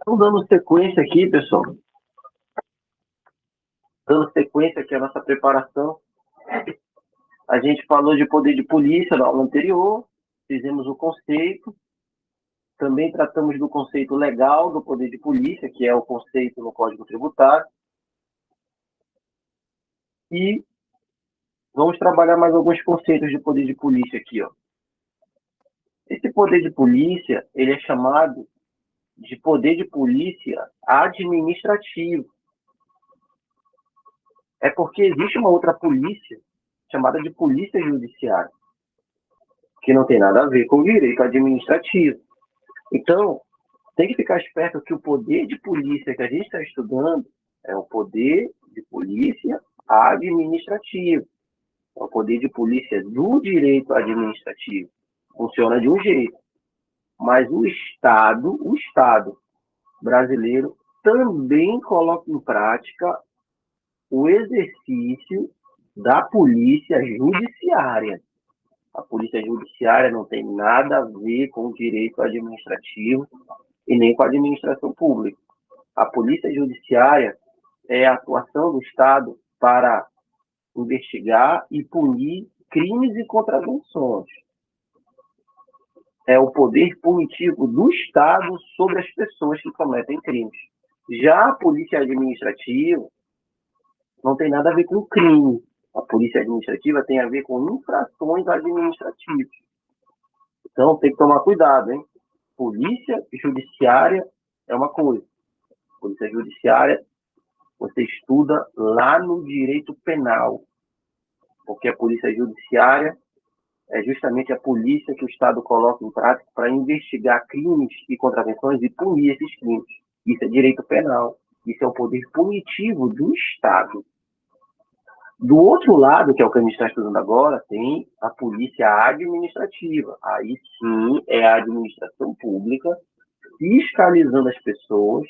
Então, dando sequência aqui, pessoal, dando sequência aqui à nossa preparação, a gente falou de poder de polícia na aula anterior, fizemos o conceito, também tratamos do conceito legal do poder de polícia, que é o conceito no Código Tributário, e vamos trabalhar mais alguns conceitos de poder de polícia aqui, ó. Esse poder de polícia, ele é chamado de poder de polícia administrativo. É porque existe uma outra polícia chamada de polícia judiciária, que não tem nada a ver com o direito administrativo. Então, tem que ficar esperto que o poder de polícia que a gente está estudando é o poder de polícia administrativo. É o poder de polícia do direito administrativo. Funciona de um jeito. Mas o Estado brasileiro também coloca em prática o exercício da polícia judiciária. A polícia judiciária não tem nada a ver com o direito administrativo e nem com a administração pública. A polícia judiciária é a atuação do Estado para investigar e punir crimes e contravenções. É o poder punitivo do Estado sobre as pessoas que cometem crimes. Já a polícia administrativa não tem nada a ver com crime. A polícia administrativa tem a ver com infrações administrativas. Então, tem que tomar cuidado, hein? Polícia judiciária é uma coisa. Polícia judiciária, você estuda lá no direito penal. Porque a polícia judiciária é justamente a polícia que o Estado coloca em prática para investigar crimes e contravenções e punir esses crimes. Isso é direito penal. Isso é o poder punitivo do Estado. Do outro lado, que é o que a gente está estudando agora, tem a polícia administrativa. Aí sim é a administração pública fiscalizando as pessoas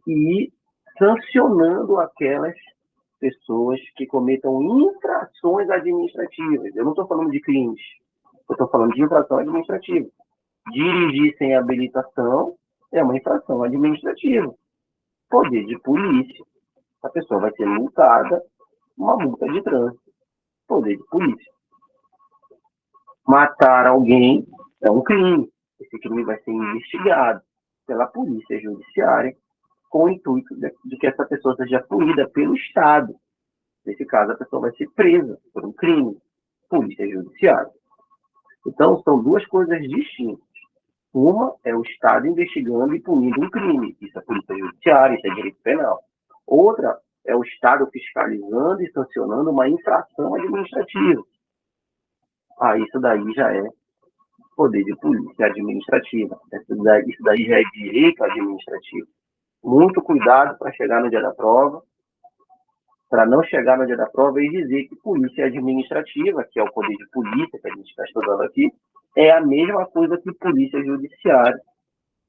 e sancionando aquelas pessoas que cometam infrações administrativas. Eu não estou falando de crimes, eu estou falando de infração administrativa. Dirigir sem habilitação é uma infração administrativa. Poder de polícia. A pessoa vai ser multada, uma multa de trânsito. Poder de polícia. Matar alguém é um crime. Esse crime vai ser investigado pela polícia judiciária com o intuito de que essa pessoa seja punida pelo Estado. Nesse caso, a pessoa vai ser presa por um crime. Polícia judiciária. Então, são duas coisas distintas. Uma é o Estado investigando e punindo um crime. Isso é polícia judiciária, isso é direito penal. Outra é o Estado fiscalizando e sancionando uma infração administrativa. Isso daí já é poder de polícia administrativa. Isso daí já é direito administrativo. Muito cuidado para chegar no dia da prova, para não chegar no dia da prova e dizer que polícia administrativa, que é o poder de polícia que a gente está estudando aqui, é a mesma coisa que polícia judiciária,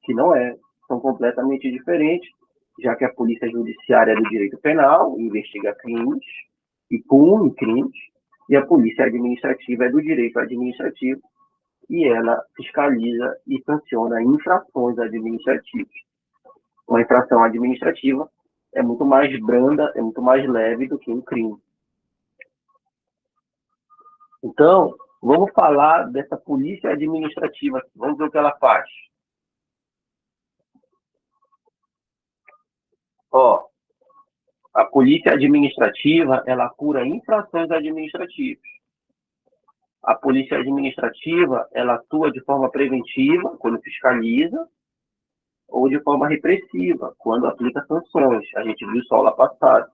que não é. São completamente diferentes, já que a polícia judiciária é do direito penal, investiga crimes e pune crimes, e a polícia administrativa é do direito administrativo, e ela fiscaliza e sanciona infrações administrativas. Uma infração administrativa é muito mais branda, é muito mais leve do que um crime. Então, vamos falar dessa polícia administrativa. Vamos ver o que ela faz. A polícia administrativa, ela apura infrações administrativas. A polícia administrativa, ela atua de forma preventiva, quando fiscaliza, ou de forma repressiva, quando aplica sanções. A gente viu só lá passado.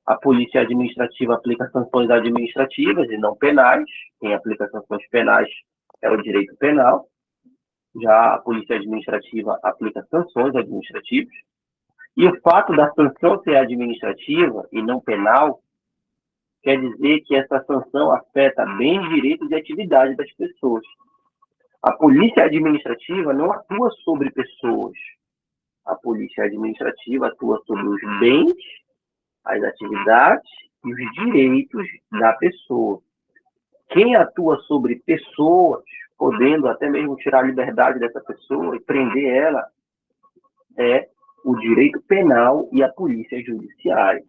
A polícia administrativa aplica sanções administrativas e não penais. Quem aplica sanções penais é o direito penal. Já a polícia administrativa aplica sanções administrativas. E o fato da sanção ser administrativa e não penal quer dizer que essa sanção afeta bens, direitos e atividades das pessoas. A polícia administrativa não atua sobre pessoas. A polícia administrativa atua sobre os bens, as atividades e os direitos da pessoa. Quem atua sobre pessoas, podendo até mesmo tirar a liberdade dessa pessoa e prender ela, é o direito penal e a polícia judiciária.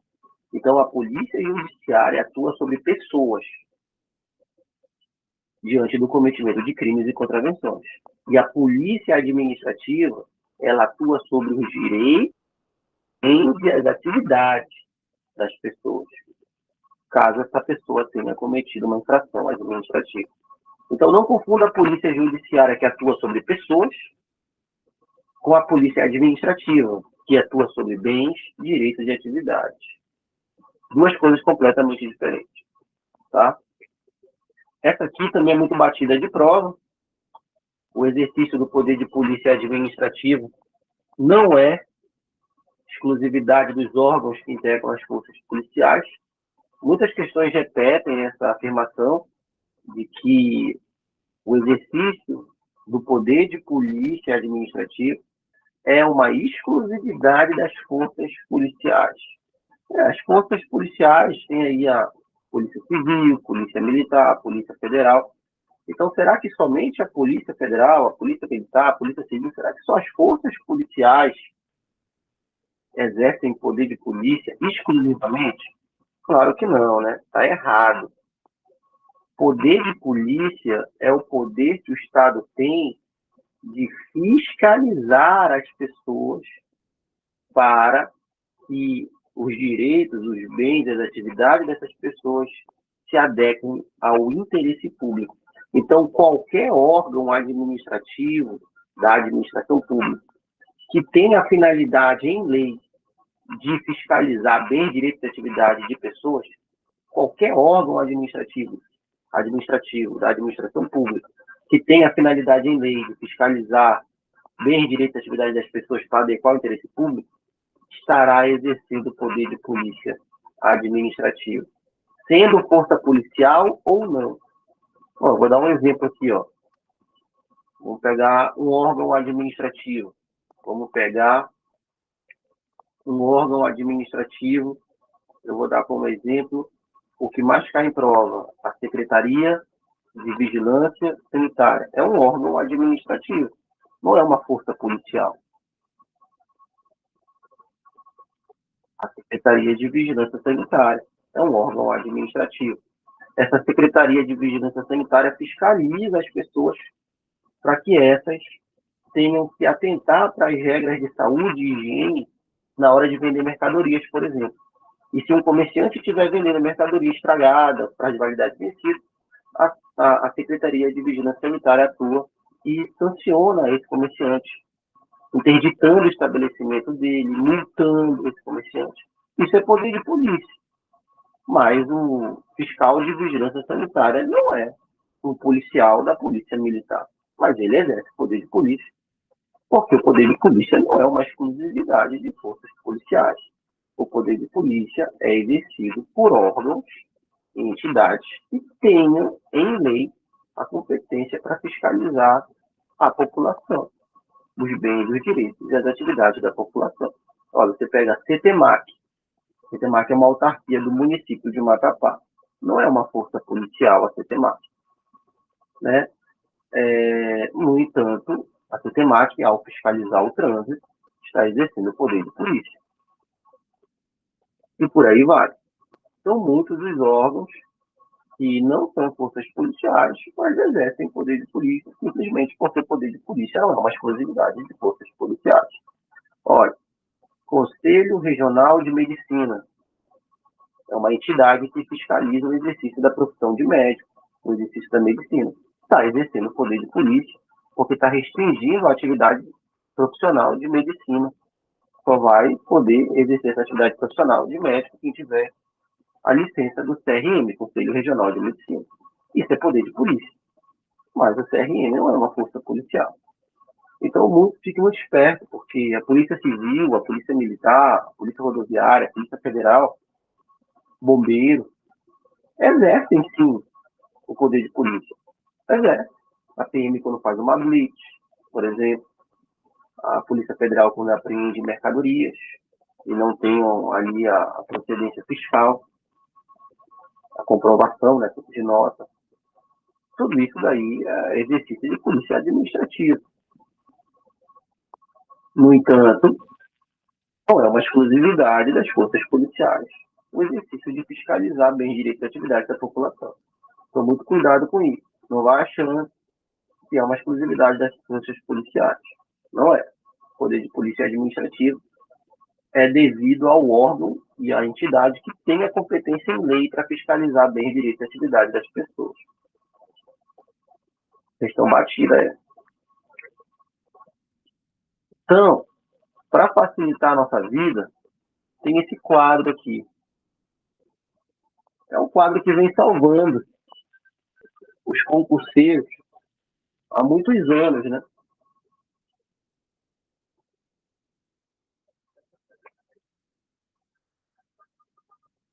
Então, a polícia judiciária atua sobre pessoas diante do cometimento de crimes e contravenções. E a polícia administrativa, ela atua sobre os direitos e as atividades das pessoas, caso essa pessoa tenha cometido uma infração administrativa. Então, não confunda a polícia judiciária, que atua sobre pessoas, com a polícia administrativa, que atua sobre bens, direitos e atividades. Duas coisas completamente diferentes. Tá? Essa aqui também é muito batida de prova. O exercício do poder de polícia administrativo não é exclusividade dos órgãos que integram as forças policiais. Muitas questões repetem essa afirmação de que o exercício do poder de polícia administrativa é uma exclusividade das forças policiais. As forças policiais têm aí a Polícia Civil, Polícia Militar, Polícia Federal. Então, será que somente a Polícia Federal, a Polícia Militar, a Polícia Civil, será que só as forças policiais exercem poder de polícia exclusivamente? Claro que não, né? Está errado. Poder de polícia é o poder que o Estado tem de fiscalizar as pessoas para que os direitos, os bens, as atividades dessas pessoas se adequem ao interesse público. Então, qualquer órgão administrativo da administração pública que tenha a finalidade em lei de fiscalizar bens, direitos e atividades de pessoas, qualquer órgão administrativo da administração pública que tenha a finalidade em lei de fiscalizar bens, direitos e atividades das pessoas para adequar ao interesse público, estará exercendo o poder de polícia administrativa, sendo força policial ou não. Ó, vou dar um exemplo aqui, ó. Vamos pegar um órgão administrativo. Vamos pegar um órgão administrativo, eu vou dar como exemplo o que mais cai em prova, a Secretaria de Vigilância Sanitária. É um órgão administrativo, não é uma força policial. A Secretaria de Vigilância Sanitária é um órgão administrativo. Essa Secretaria de Vigilância Sanitária fiscaliza as pessoas para que essas tenham que atentar para as regras de saúde e higiene na hora de vender mercadorias, por exemplo. E se um comerciante estiver vendendo mercadoria estragada, para de validade vencida, a Secretaria de Vigilância Sanitária atua e sanciona esse comerciante, interditando o estabelecimento dele, multando esse comerciante. Isso é poder de polícia. Mas o fiscal de vigilância sanitária não é um policial da polícia militar. Mas ele exerce poder de polícia, porque o poder de polícia não é uma exclusividade de forças policiais. O poder de polícia é exercido por órgãos e entidades que tenham, em lei, a competência para fiscalizar a população, os bens, os direitos e as atividades da população. Olha, você pega a CETEMAC. A CETEMAC é uma autarquia do município de Macapá. Não é uma força policial a CETEMAC. Né? No entanto, a CETEMAC, ao fiscalizar o trânsito, está exercendo o poder de polícia. E por aí vai. São muitos os órgãos que não são forças policiais, mas exercem poder de polícia, simplesmente porque o poder de polícia não é uma exclusividade de forças policiais. Olha, Conselho Regional de Medicina é uma entidade que fiscaliza o exercício da profissão de médico, o exercício da medicina. Está exercendo o poder de polícia, porque está restringindo a atividade profissional de medicina. Só vai poder exercer essa atividade profissional de médico quem tiver a licença do CRM, Conselho Regional de Medicina. Isso é poder de polícia. Mas o CRM não é uma força policial. Então, o mundo fica muito esperto, porque a Polícia Civil, a Polícia Militar, a Polícia Rodoviária, a Polícia Federal, Bombeiro, exercem, sim, o poder de polícia. Exerce. A PM, quando faz uma blitz, por exemplo, a Polícia Federal, quando apreende mercadorias e não tenham ali a procedência fiscal, a comprovação, né, de nota. Tudo isso daí é exercício de polícia administrativa. No entanto, não é uma exclusividade das forças policiais o exercício de fiscalizar bem direitos e atividades da população. Então, muito cuidado com isso. Não vai achando que é uma exclusividade das forças policiais. Não é. O poder de polícia administrativa é devido ao órgão e à entidade que tem a competência em lei para fiscalizar bem os direitos e atividades das pessoas. Questão batida é. Então, para facilitar a nossa vida, tem esse quadro aqui. É um quadro que vem salvando os concurseiros há muitos anos, né?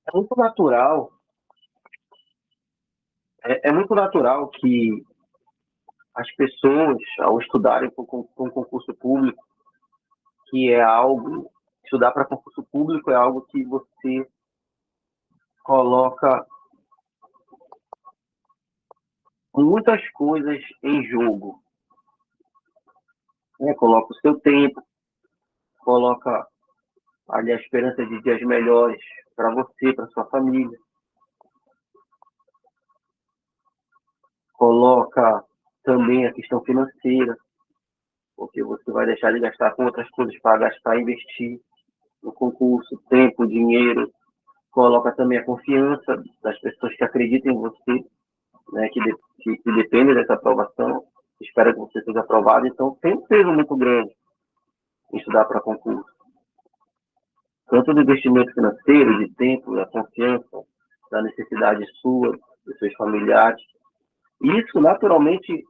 É muito natural, é muito natural que as pessoas, ao estudarem para um concurso público, que é algo, estudar para concurso público é algo que você coloca muitas coisas em jogo, né? Coloca o seu tempo, coloca ali a esperança de dias melhores para você, para sua família, coloca também a questão financeira, porque você vai deixar de gastar com outras coisas para gastar e investir no concurso, tempo, dinheiro, coloca também a confiança das pessoas que acreditam em você, né, que dependem dessa aprovação, espera que você seja aprovado, então tem um peso muito grande em estudar para concurso. Tanto do investimento financeiro, de tempo, da confiança, da necessidade sua, dos seus familiares. Isso, naturalmente,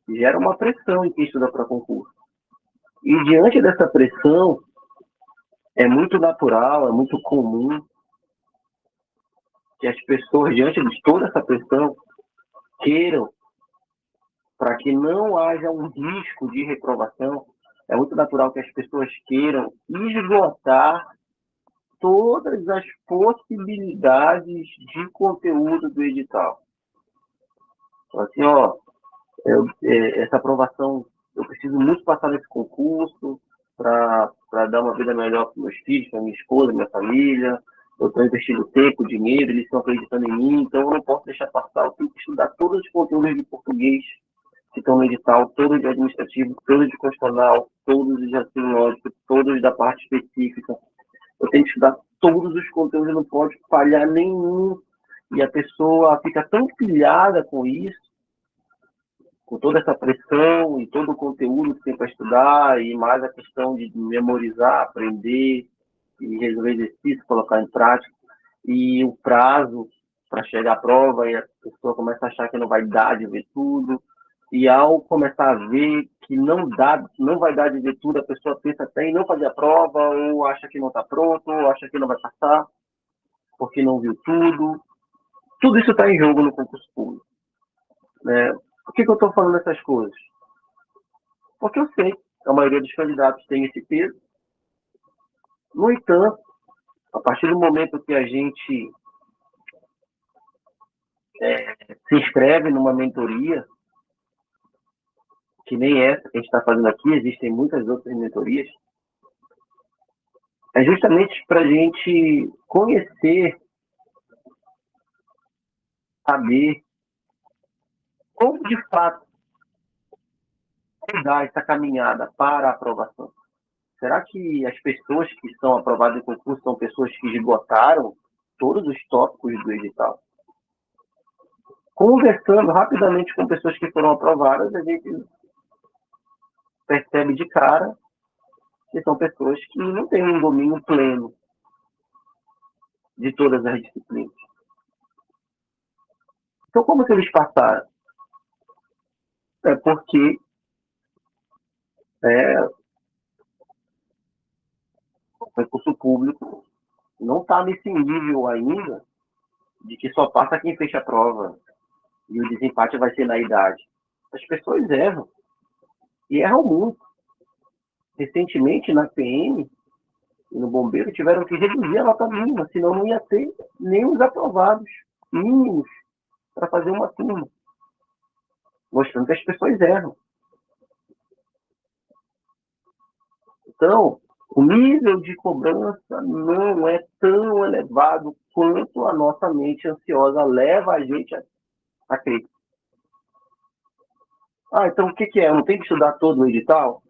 gera uma pressão em quem estuda para concurso. E diante dessa pressão, é muito natural, é muito comum que as pessoas, diante de toda essa pressão, queiram, para que não haja um risco de reprovação, é muito natural que as pessoas queiram esgotar todas as possibilidades de conteúdo do edital. Então, assim, ó, essa aprovação, eu preciso muito passar nesse concurso para dar uma vida melhor para meus filhos, para minha esposa, minha família. Eu estou investindo tempo, dinheiro, eles estão acreditando em mim, então eu não posso deixar passar. Eu tenho que estudar todos os conteúdos de português que estão no edital, todos de administrativo, todos de constitucional, todos de raciocínio lógico, todos da parte específica. Eu tenho que estudar todos os conteúdos, não pode falhar nenhum. E a pessoa fica tão pilhada com isso, com toda essa pressão e todo o conteúdo que tem para estudar, e mais a questão de memorizar, aprender, e resolver exercício, colocar em prática, e o prazo para chegar à prova, e a pessoa começa a achar que não vai dar de ver tudo, e ao começar a ver que não dá, não vai dar de ver tudo, a pessoa pensa até em não fazer a prova, ou acha que não está pronto, ou acha que não vai passar, porque não viu tudo. Tudo isso está em jogo no concurso público, né? Por que eu estou falando essas coisas? Porque eu sei que a maioria dos candidatos tem esse peso. No entanto, a partir do momento que a gente se inscreve numa mentoria, que nem essa que a gente está fazendo aqui, existem muitas outras mentorias, é justamente para a gente conhecer, saber como de fato dar essa caminhada para a aprovação. Será que as pessoas que estão aprovadas em concurso são pessoas que esgotaram todos os tópicos do edital? Conversando rapidamente com pessoas que foram aprovadas, a gente percebe de cara que são pessoas que não têm um domínio pleno de todas as disciplinas. Então, como que eles passaram? É porque o concurso público não está nesse nível ainda de que só passa quem fecha a prova e o desempate vai ser na idade. As pessoas erram, e erram muito. Recentemente, na PM e no Bombeiro, tiveram que reduzir a nota mínima, senão não ia ter nem os aprovados mínimos para fazer uma turma, mostrando que as pessoas erram. Então, o nível de cobrança não é tão elevado quanto a nossa mente ansiosa leva a gente a crer. Então o que é? Eu não tenho que estudar todo o edital?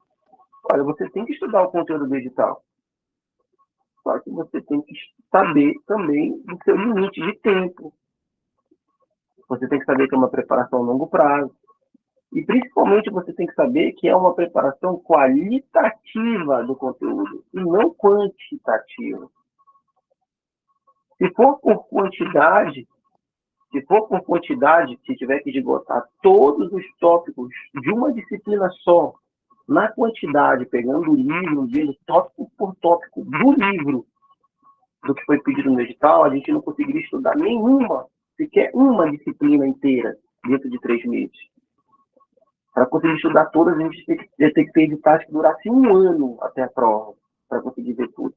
Olha, você tem que estudar o conteúdo do edital. Só que você tem que saber também do seu limite de tempo. Você tem que saber que é uma preparação a longo prazo. E, principalmente, você tem que saber que é uma preparação qualitativa do conteúdo e não quantitativa. Se for por quantidade, se tiver que esgotar todos os tópicos de uma disciplina só, na quantidade, pegando o livro, vendo tópico por tópico do livro, do que foi pedido no edital, a gente não conseguiria estudar nenhuma, sequer uma disciplina inteira dentro de 3 meses. Para conseguir estudar todas, a gente tem que ter editais que durassem 1 ano até a prova, para conseguir ver tudo.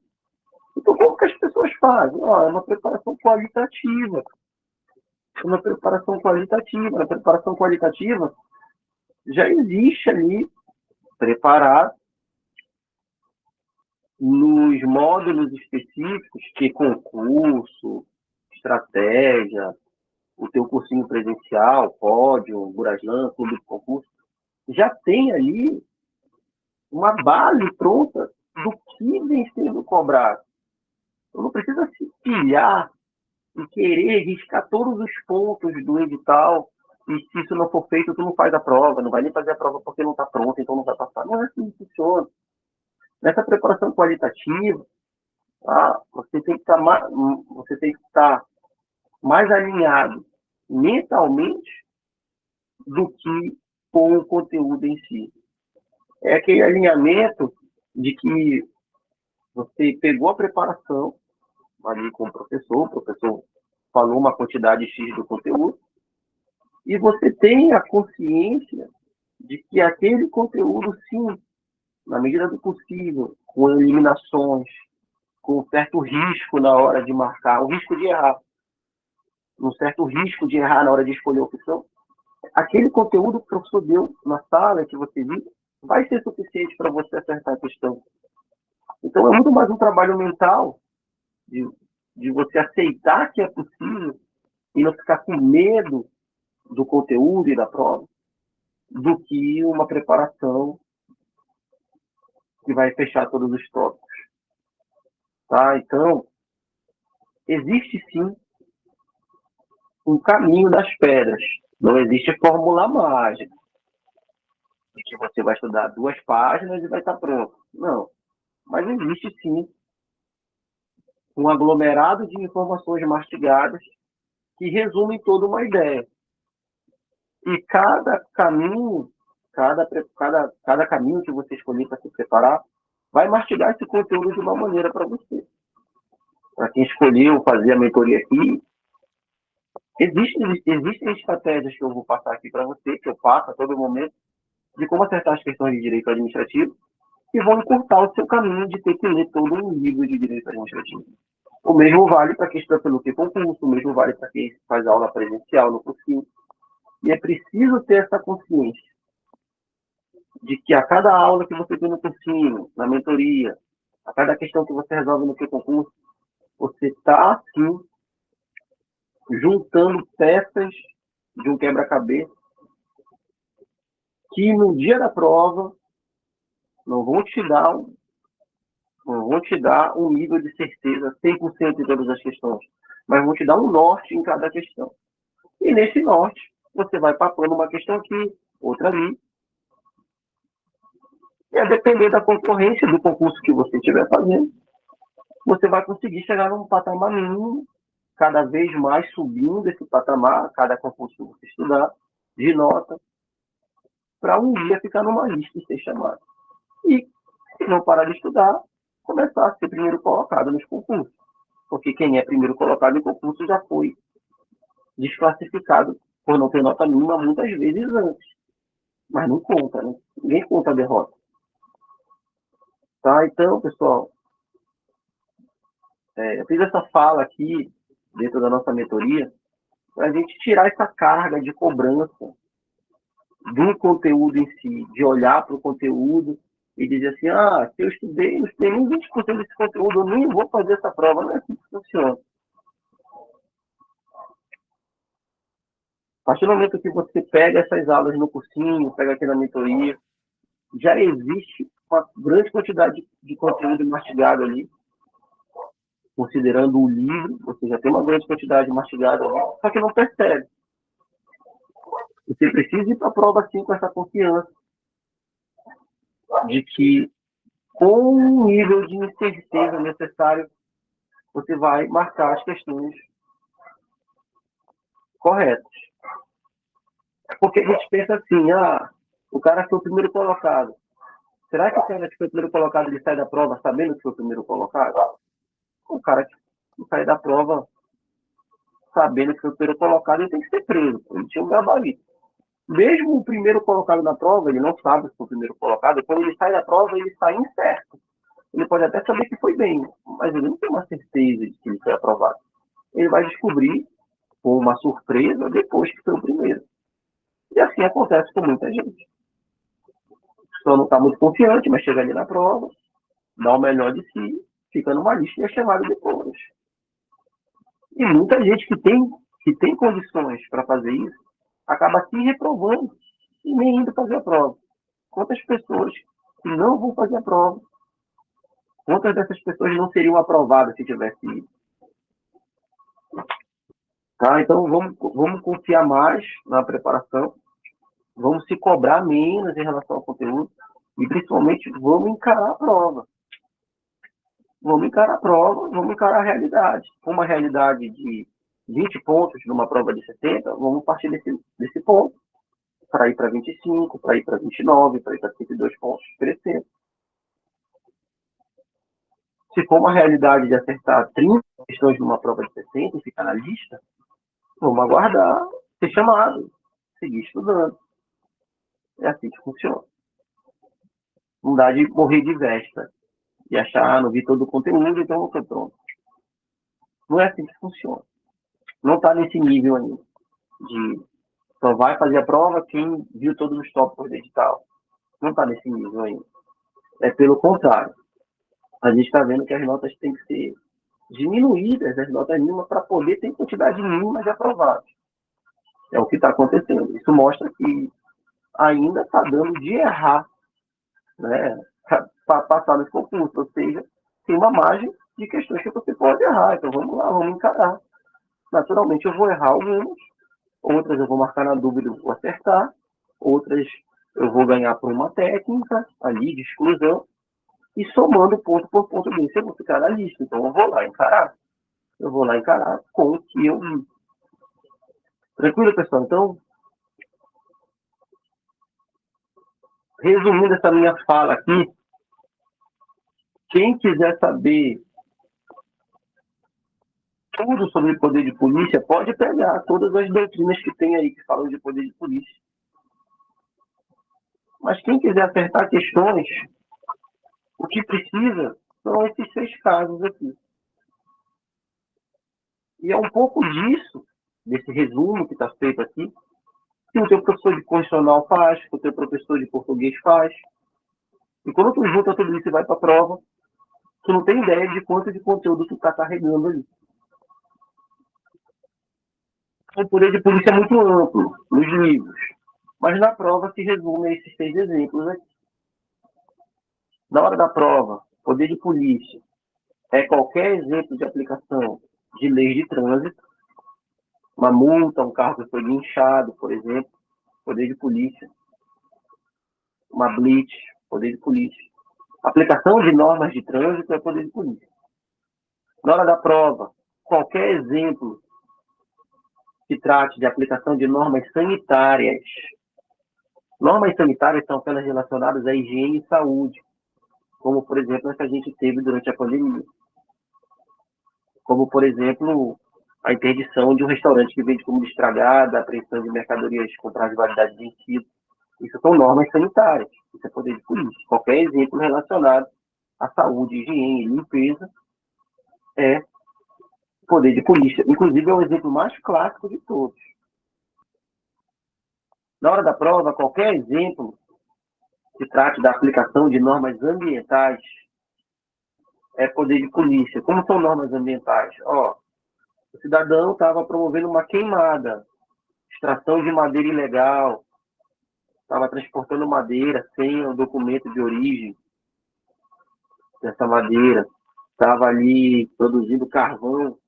Então, como que as pessoas fazem? É uma preparação qualitativa. Na preparação qualitativa, já existe ali, preparado, nos módulos específicos, que concurso, estratégia, o teu cursinho presencial, pódio, Buraslan, clube de concurso, já tem ali uma base pronta do que vem sendo cobrado. Eu não precisa se pilhar e querer riscar todos os pontos do edital, e se isso não for feito, tu não faz a prova, não vai nem fazer a prova porque não está pronta, então não vai passar. Não é assim que funciona. Nessa preparação qualitativa, você tem que estar mais alinhado mentalmente do que com o conteúdo em si. É aquele alinhamento de que você pegou a preparação ali com o professor falou uma quantidade X do conteúdo, e você tem a consciência de que aquele conteúdo, sim, na medida do possível, com eliminações, com um certo risco na hora de marcar, o risco de errar, um certo risco de errar na hora de escolher a opção, aquele conteúdo que o professor deu na sala, que você viu, vai ser suficiente para você acertar a questão. Então, é muito mais um trabalho mental de você aceitar que é possível e não ficar com medo do conteúdo e da prova, do que uma preparação que vai fechar todos os tópicos. Tá? Então, existe sim um caminho das pedras. Não existe fórmula mágica de que você vai estudar 2 páginas e vai estar pronto. Não. Mas existe sim um aglomerado de informações mastigadas que resumem toda uma ideia. E cada caminho, cada caminho que você escolher para se preparar, vai mastigar esse conteúdo de uma maneira para você. Para quem escolheu fazer a mentoria aqui, existem estratégias que eu vou passar aqui para você, que eu passo a todo momento, de como acertar as questões de direito administrativo, que vão encurtar o seu caminho de ter que ler todo um livro de direito administrativo. O mesmo vale para quem estuda pelo concurso, o mesmo vale para quem faz aula presencial no cursinho. E é preciso ter essa consciência de que a cada aula que você tem no cursinho, na mentoria, a cada questão que você resolve no seu concurso, você está, assim, juntando peças de um quebra-cabeça que no dia da prova não vão te dar um nível de certeza 100% em todas as questões, mas vão te dar um norte em cada questão. E nesse norte, você vai papando uma questão aqui, outra ali. E a depender da concorrência do concurso que você estiver fazendo, você vai conseguir chegar num patamar mínimo, cada vez mais subindo esse patamar, cada concurso que você estudar, de nota, para um dia ficar numa lista e ser chamado. E, se não parar de estudar, começar a ser primeiro colocado nos concursos. Porque quem é primeiro colocado em concurso já foi desclassificado por não ter nota mínima muitas vezes antes. Mas não conta, né? Ninguém conta a derrota. Tá? Então, pessoal, eu fiz essa fala aqui, dentro da nossa mentoria, para a gente tirar essa carga de cobrança do conteúdo em si, de olhar para o conteúdo e dizer assim, se eu estudei, não tem nem 20% desse conteúdo, eu nem vou fazer essa prova. Não é assim que funciona. A partir do momento que você pega essas aulas no cursinho, pega aqui na mentoria, já existe uma grande quantidade de conteúdo mastigado ali, considerando o livro, você já tem uma grande quantidade mastigada ali, só que não percebe. Você precisa ir para a prova assim com essa confiança de que, com o nível de incerteza necessário, você vai marcar as questões corretas. Porque a gente pensa assim, o cara foi o primeiro colocado. Será que o cara que foi o primeiro colocado, ele sai da prova sabendo que foi o primeiro colocado? O cara que sai da prova sabendo que foi o primeiro colocado, ele tem que ser preso. Ele tinha um gabarito. Mesmo o primeiro colocado na prova, ele não sabe se foi o primeiro colocado. Quando ele sai da prova, ele sai incerto. Ele pode até saber que foi bem, mas ele não tem uma certeza de que ele foi aprovado. Ele vai descobrir, com uma surpresa, depois que foi o primeiro. E assim acontece com muita gente. A pessoa não está muito confiante, mas chega ali na prova, dá o melhor de si, fica numa lista e é chamado depois. E muita gente que tem condições para fazer isso, acaba se reprovando e nem indo fazer a prova. Quantas pessoas que não vão fazer a prova, quantas dessas pessoas não seriam aprovadas se tivesse ido? Tá? Então, vamos confiar mais na preparação, vamos se cobrar menos em relação ao conteúdo e, principalmente, vamos encarar a prova. Vamos encarar a prova, vamos encarar a realidade. Uma realidade de 20 pontos numa prova de 60, vamos partir desse ponto para ir para 25, para ir para 29, para ir para 32 pontos, crescendo. Se for uma realidade de acertar 30 questões numa prova de 60 e ficar na lista, vamos aguardar ser chamado, seguir estudando. É assim que funciona. Não dá de morrer de véspera e achar, não vi todo o conteúdo, então não estou pronto. Não é assim que funciona. Não está nesse nível ainda de só vai fazer a prova quem viu todos os tópicos do edital. Não está nesse nível ainda. É pelo contrário. A gente está vendo que as notas têm que ser diminuídas, as notas mínimas, para poder ter quantidade mínima de aprovados. É o que está acontecendo. Isso mostra que ainda está dando de errar, né, para passar nesse concurso. Ou seja, tem uma margem de questões que você pode errar. Então vamos lá, vamos encarar. Naturalmente eu vou errar algumas, outras eu vou marcar na dúvida e vou acertar, outras eu vou ganhar por uma técnica ali de exclusão, e somando ponto por ponto desse, eu vou ficar na lista. Então eu vou lá encarar. Eu vou lá encarar com o que eu vi. Tranquilo, pessoal? Então, resumindo essa minha fala aqui, quem quiser saber tudo sobre poder de polícia, pode pegar todas as doutrinas que tem aí que falam de poder de polícia. Mas quem quiser acertar questões, o que precisa são esses 6 casos aqui. E é um pouco disso, desse resumo que está feito aqui, que o teu professor de constitucional faz, que o teu professor de português faz. E quando tu junta tudo isso e vai para a prova, tu não tem ideia de quanto de conteúdo tu está carregando ali. O poder de polícia é muito amplo nos livros, mas na prova se resume a esses 6 exemplos aqui. Na hora da prova, poder de polícia é qualquer exemplo de aplicação de leis de trânsito, uma multa, um carro que foi guinchado, por exemplo, poder de polícia, uma blitz, poder de polícia. Aplicação de normas de trânsito é poder de polícia. Na hora da prova, qualquer exemplo que trate de aplicação de normas sanitárias. Normas sanitárias são aquelas relacionadas à higiene e saúde, como, por exemplo, as que a gente teve durante a pandemia. Como, por exemplo, a interdição de um restaurante que vende comida estragada, a apreensão de mercadorias com prazo de validade vencido. Isso são normas sanitárias. Isso é poder de polícia. Qualquer exemplo relacionado à saúde, higiene e limpeza é poder de polícia. Inclusive, é o exemplo mais clássico de todos. Na hora da prova, qualquer exemplo se trate da aplicação de normas ambientais, é poder de polícia. Como são normas ambientais? O cidadão estava promovendo uma queimada, extração de madeira ilegal, estava transportando madeira sem o documento de origem dessa madeira, estava ali produzindo carvão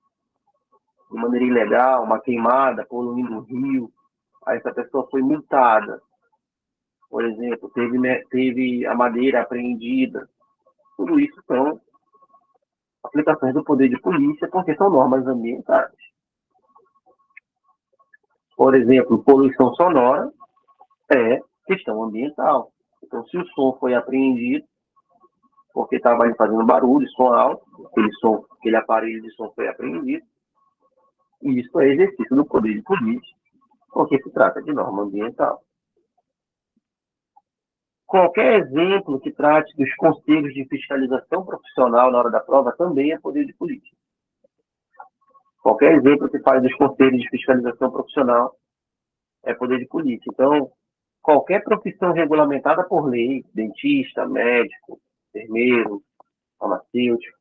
de maneira ilegal, uma queimada, poluindo o rio. Aí essa pessoa foi multada. Por exemplo, teve a madeira apreendida. Tudo isso são aplicações do poder de polícia, porque são normas ambientais. Por exemplo, poluição sonora é questão ambiental. Então, se o som foi apreendido, porque estava fazendo barulho, som alto, aquele aparelho de som foi apreendido, e isso é exercício do poder de polícia, porque se trata de norma ambiental. Qualquer exemplo que trate dos conselhos de fiscalização profissional na hora da prova também é poder de polícia. Qualquer exemplo que fale dos conselhos de fiscalização profissional é poder de polícia. Então, qualquer profissão regulamentada por lei, dentista, médico, enfermeiro, farmacêutico,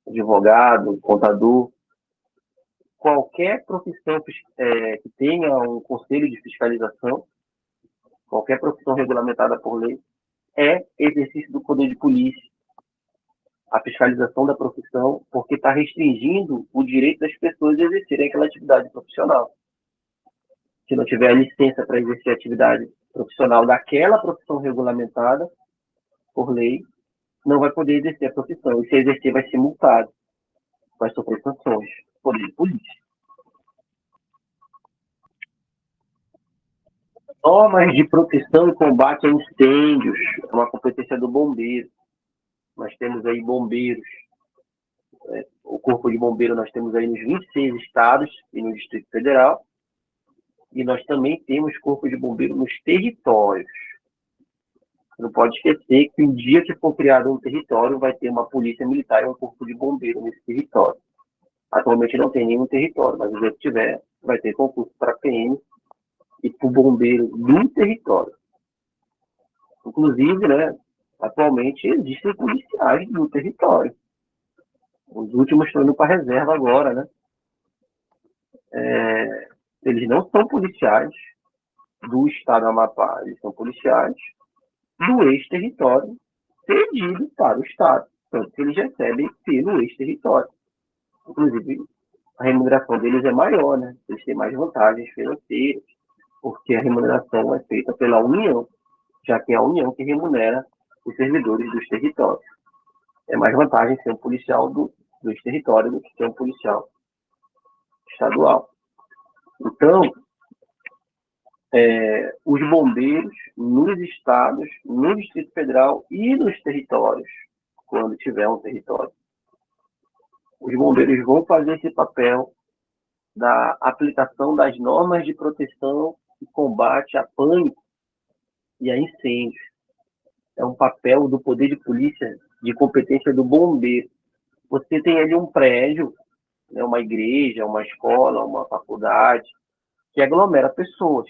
advogado, contador, qualquer profissão que tenha um conselho de fiscalização, qualquer profissão regulamentada por lei, é exercício do poder de polícia. A fiscalização da profissão, porque está restringindo o direito das pessoas de exercerem aquela atividade profissional. Se não tiver licença para exercer a atividade profissional daquela profissão regulamentada por lei, não vai poder exercer a profissão. E se exercer, vai ser multado, vai sofrer sanções. Poder de polícia. Normas de proteção e combate a incêndios, é uma competência do bombeiro. Nós temos aí bombeiros, o Corpo de Bombeiro nós temos aí nos 26 estados e no Distrito Federal, e nós também temos Corpo de Bombeiro nos territórios. Não pode esquecer que um dia que for criado um território, vai ter uma polícia militar e um Corpo de Bombeiro nesse território. Atualmente não tem nenhum território, mas o dia que tiver, vai ter concurso para a PM e para o bombeiro do território. Inclusive, né, atualmente existem policiais do território. Os últimos estão indo para a reserva agora, né? Eles não são policiais do estado do Amapá, eles são policiais do ex-território cedido para o estado. Tanto que eles recebem pelo ex-território. Inclusive, a remuneração deles é maior, né? Eles têm mais vantagens financeiras, porque a remuneração é feita pela União, já que é a União que remunera os servidores dos territórios. É mais vantagem ser um policial dos territórios do que ser um policial estadual. Então, os bombeiros nos estados, no Distrito Federal e nos territórios, quando tiver um território, os bombeiros vão fazer esse papel da aplicação das normas de proteção e combate a pânico e a incêndios. É um papel do poder de polícia de competência do bombeiro. Você tem ali um prédio, né, uma igreja, uma escola, uma faculdade, que aglomera pessoas.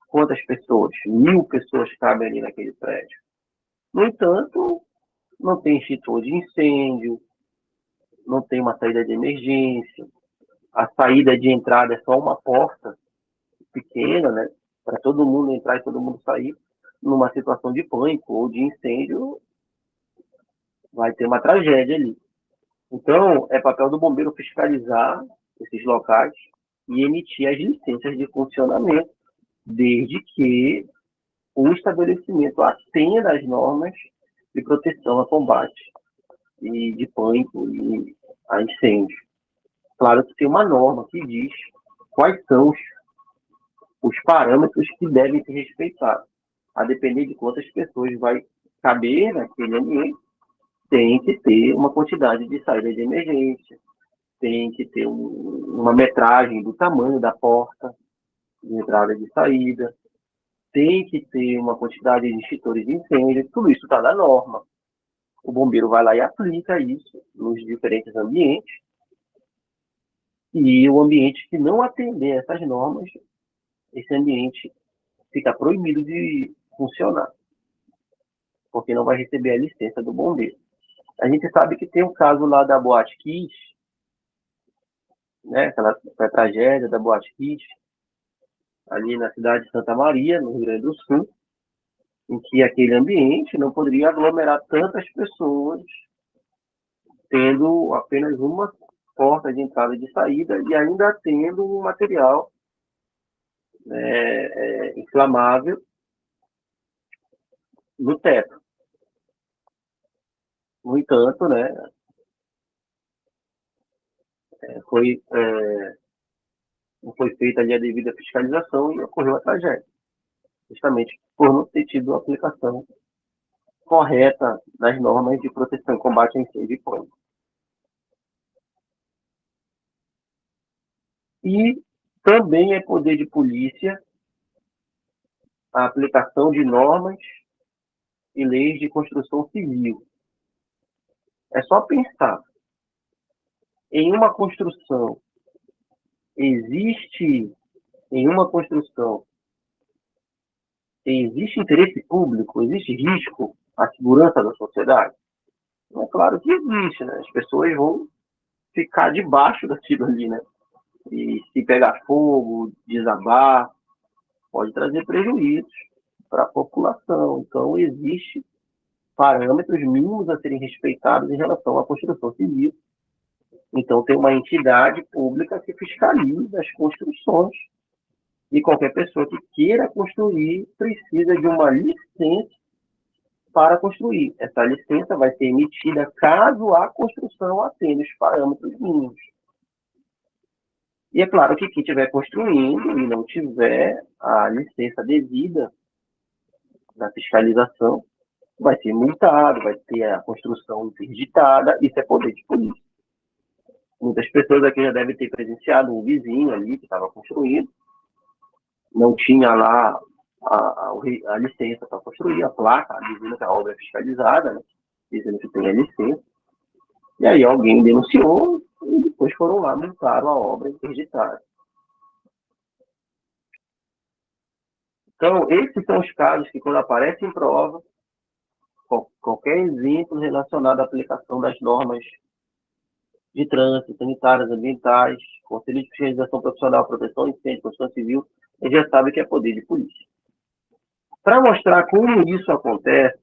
Quantas pessoas? 1.000 pessoas cabem ali naquele prédio. No entanto, não tem extintor de incêndio, não tem uma saída de emergência, a saída de entrada é só uma porta pequena, né, para todo mundo entrar e todo mundo sair. Numa situação de pânico ou de incêndio, vai ter uma tragédia ali. Então, é papel do bombeiro fiscalizar esses locais e emitir as licenças de funcionamento, desde que o estabelecimento atenha das normas de proteção a combate e de pânico e a incêndio. Claro que tem uma norma que diz quais são os parâmetros que devem ser respeitados. A depender de quantas pessoas vai caber naquele ambiente, tem que ter uma quantidade de saída de emergência, tem que ter uma metragem do tamanho da porta de entrada e de saída, tem que ter uma quantidade de extintores de incêndio, tudo isso está na norma. O bombeiro vai lá e aplica isso nos diferentes ambientes, e o ambiente que não atender essas normas, esse ambiente fica proibido de funcionar, porque não vai receber a licença do bombeiro. A gente sabe que tem o caso lá da Boate Kiss, né, aquela tragédia da Boate Kiss, ali na cidade de Santa Maria, no Rio Grande do Sul, em que aquele ambiente não poderia aglomerar tantas pessoas, tendo apenas uma porta de entrada e de saída e ainda tendo um material inflamável no teto. No entanto, né, foi, não foi feita ali a devida fiscalização e ocorreu a tragédia, justamente por não ter tido a aplicação correta das normas de proteção e combate a incêndio e pânico. E também é poder de polícia a aplicação de normas e leis de construção civil. É só pensar em uma construção, existe interesse público, existe risco à segurança da sociedade? É claro que existe, né? As pessoas vão ficar debaixo daquilo ali, né? E se pegar fogo, desabar, pode trazer prejuízos para a população. Então, existe parâmetros mínimos a serem respeitados em relação à construção civil. Então, tem uma entidade pública que fiscaliza as construções e qualquer pessoa que queira construir precisa de uma licença para construir. Essa licença vai ser emitida caso a construção atenda os parâmetros mínimos. E é claro que quem estiver construindo e não tiver a licença devida na fiscalização vai ser multado, vai ter a construção interditada, isso é poder de polícia. Muitas pessoas aqui já devem ter presenciado um vizinho ali que estava construindo, não tinha lá a licença para construir, a placa, dizendo que a obra é fiscalizada, né? Dizendo que tem a licença. E aí alguém denunciou e depois foram lá, multaram a obra interditada. Então, esses são os casos que, quando aparece em prova, qualquer exemplo relacionado à aplicação das normas de trânsito, sanitárias, ambientais, Conselho de Fiscalização Profissional, Proteção de Incêndio, Construção Civil, a gente já sabe que é poder de polícia. Para mostrar como isso acontece,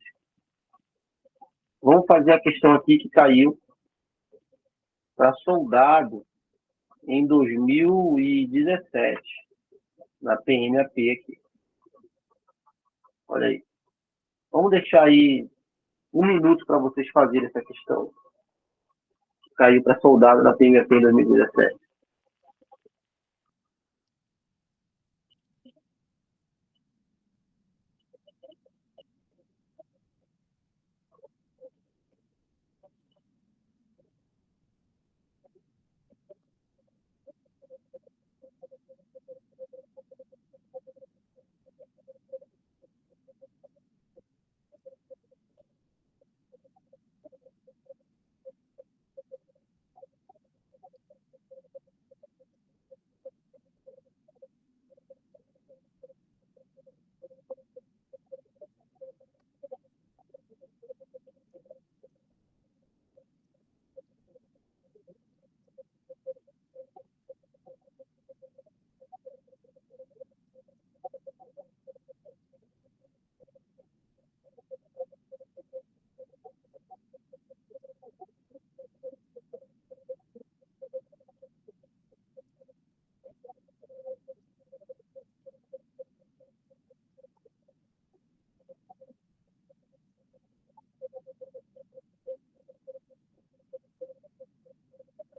vamos fazer a questão aqui que caiu para soldado em 2017, na PMAP aqui. Olha aí. Vamos deixar aí 1 minuto para vocês fazerem essa questão. Caiu para soldado na PMAP em 2017.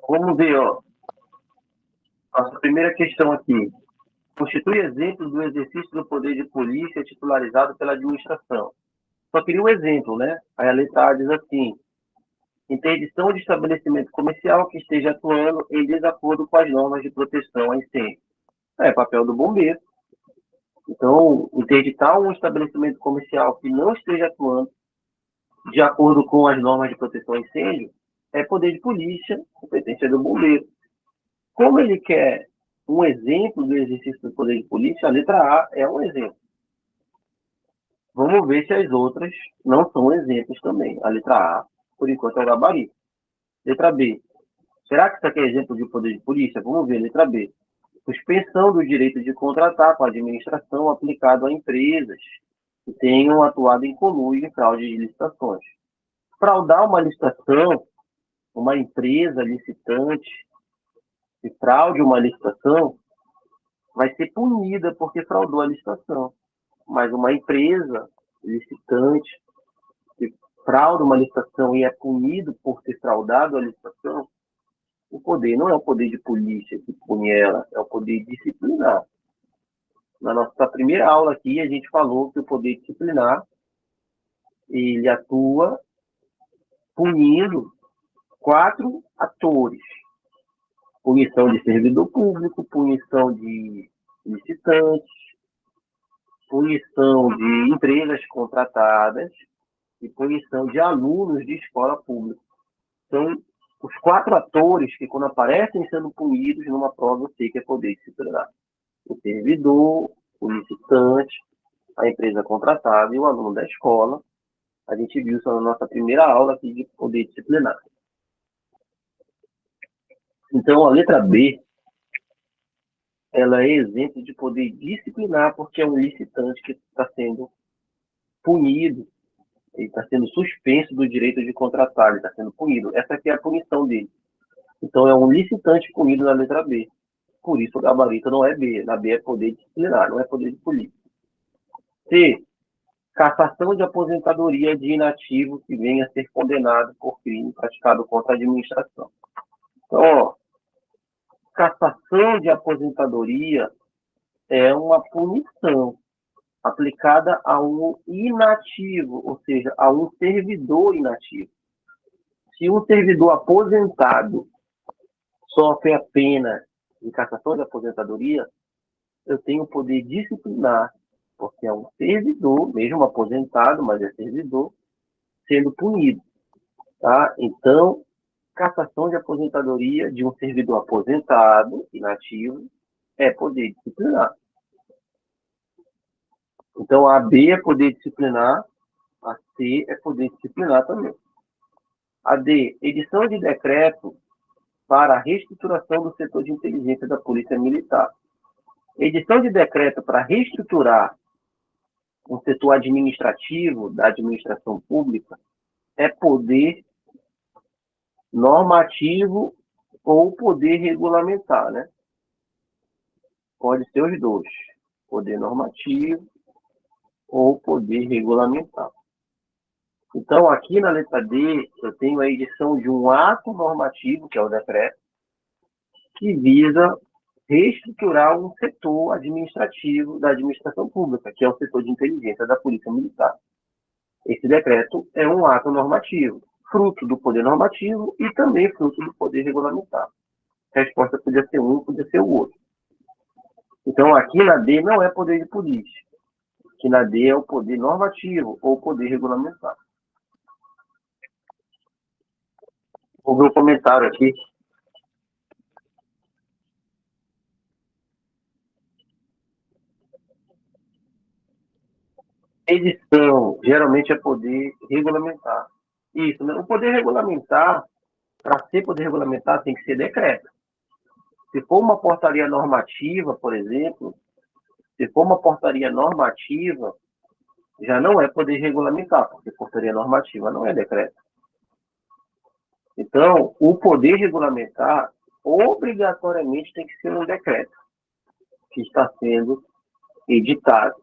Vamos ver, ó. Nossa primeira questão aqui. Constitui exemplo do exercício do poder de polícia titularizado pela administração. Só queria um exemplo, né? Aí a letra A diz assim: interdição de estabelecimento comercial que esteja atuando em desacordo com as normas de proteção a incêndio. É papel do bombeiro. Então, interditar um estabelecimento comercial que não esteja atuando de acordo com as normas de proteção a incêndio é poder de polícia, competência do bombeiro. Como ele quer um exemplo do exercício do poder de polícia, a letra A é um exemplo. Vamos ver se as outras não são exemplos também. A letra A, por enquanto, é o gabarito. Letra B. Será que isso aqui é exemplo de poder de polícia? Vamos ver. Letra B. Suspensão do direito de contratar com a administração aplicado a empresas que tenham atuado em conluio em fraude de licitações. Fraudar uma licitação, uma empresa licitante, que fraude uma licitação, vai ser punida porque fraudou a licitação. Mas uma empresa licitante que frauda uma licitação e é punido por ter fraudado a licitação, o poder não é o poder de polícia que pune ela, é o poder disciplinar. Na nossa primeira aula aqui, a gente falou que o poder disciplinar, ele atua punindo 4 atores. Punição de servidor público, punição de licitantes, punição de empresas contratadas e punição de alunos de escola pública. São os 4 atores que, quando aparecem sendo punidos numa prova, eu sei que é poder disciplinar. O servidor, o licitante, a empresa contratada e o aluno da escola. A gente viu isso na nossa primeira aula aqui de poder disciplinar. Então, a letra B, ela é exemplo de poder disciplinar, porque é um licitante que está sendo punido, ele está sendo suspenso do direito de contratar, ele está sendo punido. Essa aqui é a punição dele. Então, é um licitante punido na letra B. Por isso, o gabarito não é B. Na B é poder disciplinar, não é poder de polícia. C. Cassação de aposentadoria de inativo que venha a ser condenado por crime praticado contra a administração. Então, ó, cassação de aposentadoria é uma punição aplicada a um inativo, ou seja, a um servidor inativo. Se um servidor aposentado sofre a pena de cassação de aposentadoria, eu tenho o poder disciplinar, porque é um servidor, mesmo aposentado, mas é servidor, sendo punido. Tá? Então, cassação de aposentadoria de um servidor aposentado, inativo, é poder disciplinar. Então, a B é poder disciplinar, a C é poder disciplinar também. A D, edição de decreto para a reestruturação do setor de inteligência da Polícia Militar. Edição de decreto para reestruturar um setor administrativo da administração pública é poder normativo ou poder regulamentar, né? Pode ser os dois, poder normativo ou poder regulamentar. Então, aqui na letra D, eu tenho a edição de um ato normativo, que é o decreto, que visa reestruturar um setor administrativo da administração pública, que é o setor de inteligência da Polícia Militar. Esse decreto é um ato normativo, fruto do poder normativo e também fruto do poder regulamentar. A resposta podia ser um, podia ser o outro. Então, aqui na D não é poder de polícia. Aqui na D é o poder normativo ou poder regulamentar. Vou ver um comentário aqui. Edição, geralmente é poder regulamentar. Isso, né? O poder regulamentar, para ser poder regulamentar, tem que ser decreto. Se for uma portaria normativa, por exemplo, se for uma portaria normativa, já não é poder regulamentar, porque portaria normativa não é decreto. Então, o poder regulamentar, obrigatoriamente, tem que ser um decreto que está sendo editado.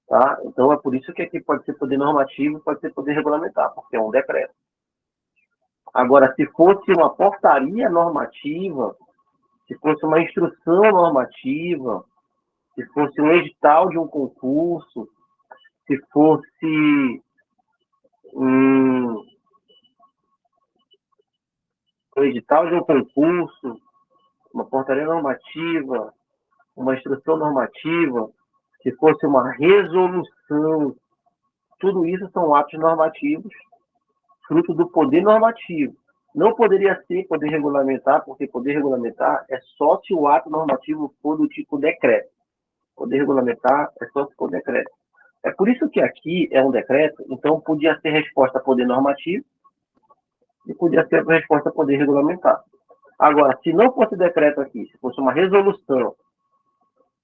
Tá? Então, é por isso que aqui pode ser poder normativo, pode ser poder regulamentar, porque é um decreto. Agora, se fosse uma portaria normativa, se fosse uma instrução normativa, se fosse um edital de um concurso, se fosse um edital de um concurso, uma portaria normativa, uma instrução normativa, se fosse uma resolução, tudo isso são atos normativos, fruto do poder normativo. Não poderia ser poder regulamentar, porque poder regulamentar é só se o ato normativo for do tipo decreto. Poder regulamentar é só se for decreto. É por isso que aqui é um decreto, então podia ser resposta a poder normativo e podia ser resposta a poder regulamentar. Agora, se não fosse decreto aqui, se fosse uma resolução,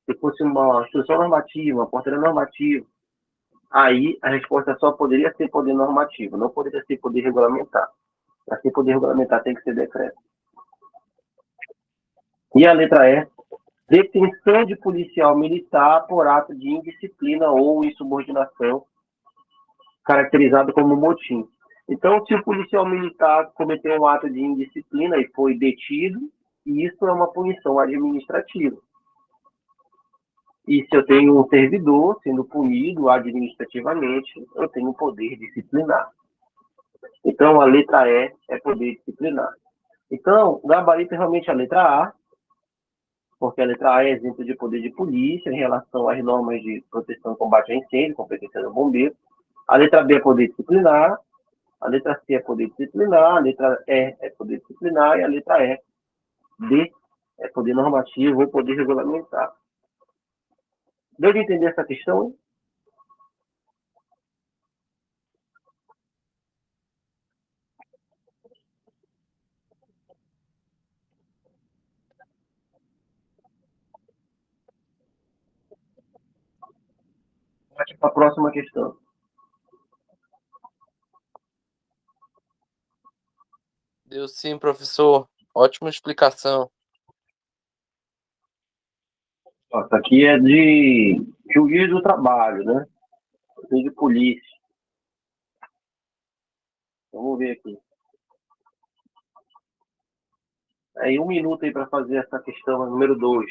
se fosse uma instrução normativa, uma portaria normativa, aí a resposta só poderia ser poder normativo, não poderia ser poder regulamentar. Para ser poder regulamentar tem que ser decreto. E a letra E, detenção de policial militar por ato de indisciplina ou insubordinação, caracterizado como motim. Então, se o policial militar cometeu um ato de indisciplina e foi detido, isso é uma punição administrativa. E se eu tenho um servidor sendo punido administrativamente, eu tenho um poder disciplinar. Então, a letra E é poder disciplinar. Então, o gabarito é realmente a letra A, porque a letra A é exemplo de poder de polícia em relação às normas de proteção e combate a incêndio, competência do bombeiro. A letra B é poder disciplinar, a letra C é poder disciplinar, a letra E é poder disciplinar e a letra E, D, é poder normativo ou poder regulamentar. Deu de entender essa questão? Vamos para a próxima questão. Deu sim, professor. Ótima explicação. Essa aqui é de juiz do trabalho, né? De polícia. Vamos ver aqui. Aí 1 minuto aí para fazer essa questão número 2.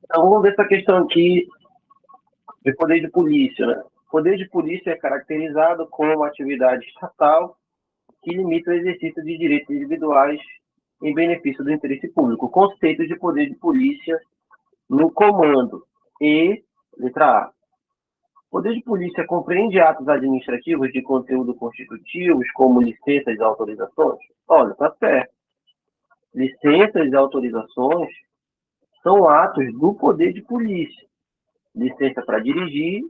Então vamos ver essa questão aqui de poder de polícia, né? Poder de polícia é caracterizado como uma atividade estatal que limita o exercício de direitos individuais em benefício do interesse público. Conceito de poder de polícia no comando. E, letra A. Poder de polícia compreende atos administrativos de conteúdo constitutivos, como licenças e autorizações? Olha, tá certo. Licenças e autorizações são atos do poder de polícia. Licença para dirigir,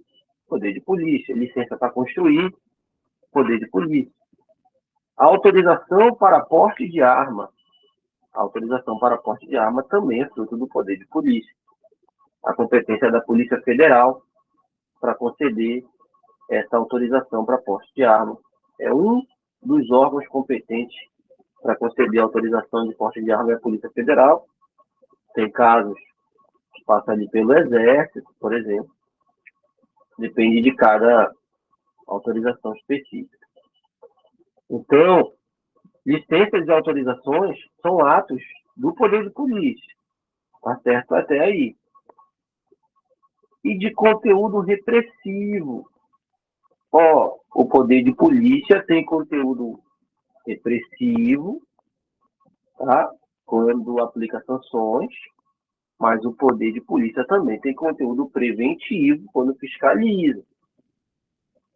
poder de polícia. Licença para construir, poder de polícia. Autorização para porte de arma. A autorização para porte de arma também é fruto do poder de polícia. A competência da Polícia Federal para conceder essa autorização para porte de arma. É um dos órgãos competentes para conceder a autorização de porte de arma é a Polícia Federal. Tem casos passa ali pelo Exército, por exemplo. Depende de cada autorização específica. Então, licenças e autorizações são atos do poder de polícia. Tá certo até aí. E de conteúdo repressivo. O poder de polícia tem conteúdo repressivo, tá? Quando aplica sanções, mas o poder de polícia também tem conteúdo preventivo quando fiscaliza.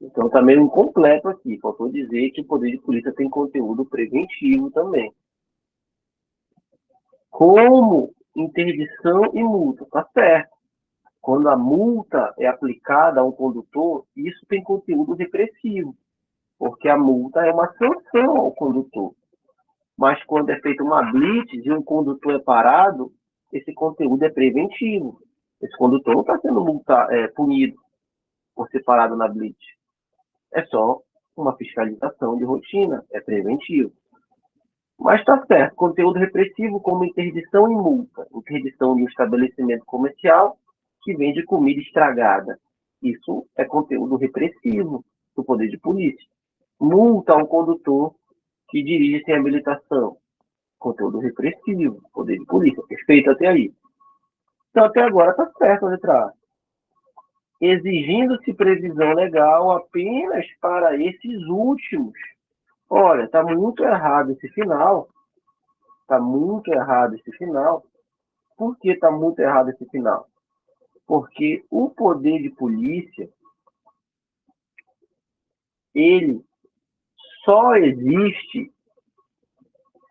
Então, tá meio incompleto aqui. Faltou dizer que o poder de polícia tem conteúdo preventivo também. Como interdição e multa, tá certo. Quando a multa é aplicada a um condutor, isso tem conteúdo repressivo, porque a multa é uma sanção ao condutor. Mas quando é feita uma blitz e um condutor é parado, esse conteúdo é preventivo. Esse condutor não está sendo punido por ser parado na blitz. É só uma fiscalização de rotina, é preventivo. Mas está certo, conteúdo repressivo como interdição e multa. Interdição de um estabelecimento comercial que vende comida estragada. Isso é conteúdo repressivo do poder de polícia. Multa a um condutor que dirige sem habilitação. Conteúdo repressivo, poder de polícia. Perfeito até aí. Então, até agora está certo a letra A. Exigindo-se previsão legal apenas para esses últimos. Olha, está muito errado esse final. Está muito errado esse final. Por que está muito errado esse final? Porque o poder de polícia, ele só existe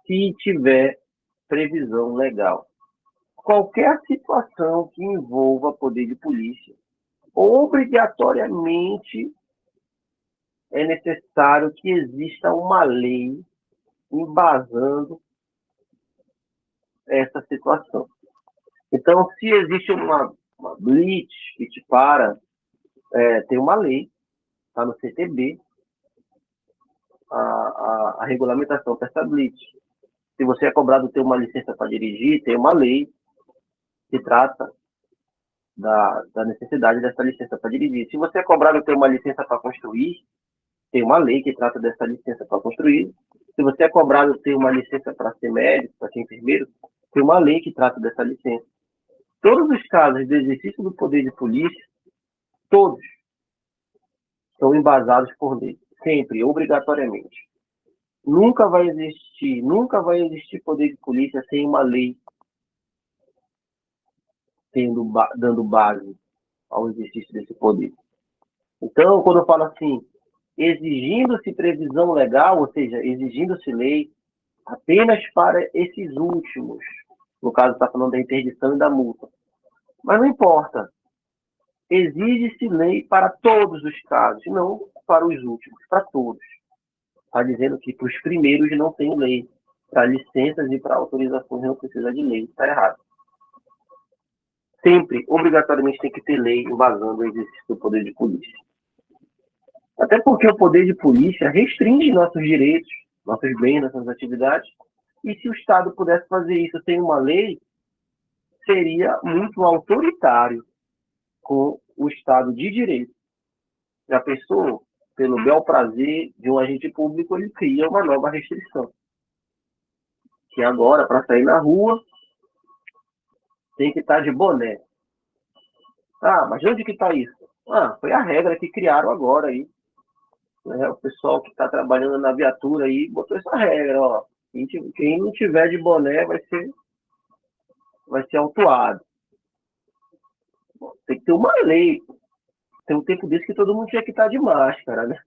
se tiver previsão legal. Qualquer situação que envolva poder de polícia, obrigatoriamente é necessário que exista uma lei embasando essa situação. Então, se existe uma blitz que te para, tem uma lei, está no CTB, a regulamentação para essa blitz. Se você é cobrado ter uma licença para dirigir, tem uma lei que trata da necessidade dessa licença para dirigir. Se você é cobrado ter uma licença para construir, tem uma lei que trata dessa licença para construir. Se você é cobrado ter uma licença para ser médico, para ser enfermeiro, tem uma lei que trata dessa licença. Todos os casos de exercício do poder de polícia, todos, são embasados por lei. Sempre, obrigatoriamente. Nunca vai existir poder de polícia sem uma lei dando base ao exercício desse poder. Então, quando eu falo assim, exigindo-se previsão legal, ou seja, exigindo-se lei apenas para esses últimos, no caso está falando da interdição e da multa. Mas não importa, exige-se lei para todos os casos, não para os últimos, para todos. Está dizendo que para os primeiros não tem lei, para licenças e para autorizações não precisa de lei, está errado. Sempre, obrigatoriamente, tem que ter lei embasando o exercício do poder de polícia. Até porque o poder de polícia restringe nossos direitos, nossos bens, nossas atividades, e se o Estado pudesse fazer isso sem uma lei, seria muito autoritário com o Estado de direito. Já pensou? Pelo bel prazer de um agente público, ele cria uma nova restrição. Que agora, para sair na rua, tem que estar de boné. Ah, mas onde que está isso? Ah, foi a regra que criaram agora aí. O pessoal que está trabalhando na viatura aí botou essa regra, ó. Quem não tiver de boné vai ser autuado. Tem que ter uma lei. Tem um tempo desse que todo mundo tinha que estar de máscara, né?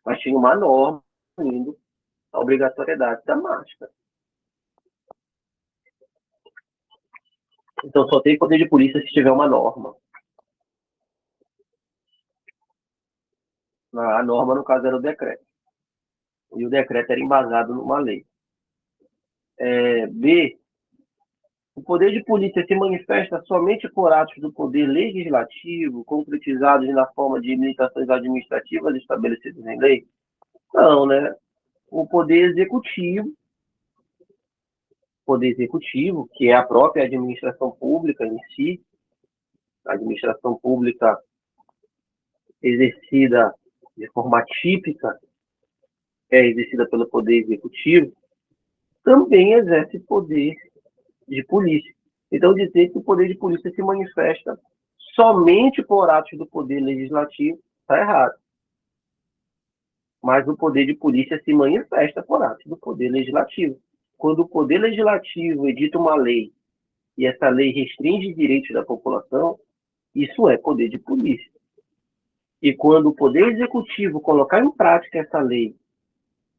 Mas tinha uma norma indo a obrigatoriedade da máscara. Então só tem poder de polícia se tiver uma norma. A norma, no caso, era o decreto. E o decreto era embasado numa lei. B. O poder de polícia se manifesta somente por atos do poder legislativo, concretizados na forma de limitações administrativas estabelecidas em lei? Não, né? O poder executivo, que é a própria administração pública em si, A administração pública exercida de forma típica é exercida pelo Poder Executivo, também exerce poder de polícia. Então, dizer que o poder de polícia se manifesta somente por atos do Poder Legislativo está errado. Mas o poder de polícia se manifesta por atos do Poder Legislativo. Quando o Poder Legislativo edita uma lei e essa lei restringe direitos da população, isso é poder de polícia. E quando o Poder Executivo colocar em prática essa lei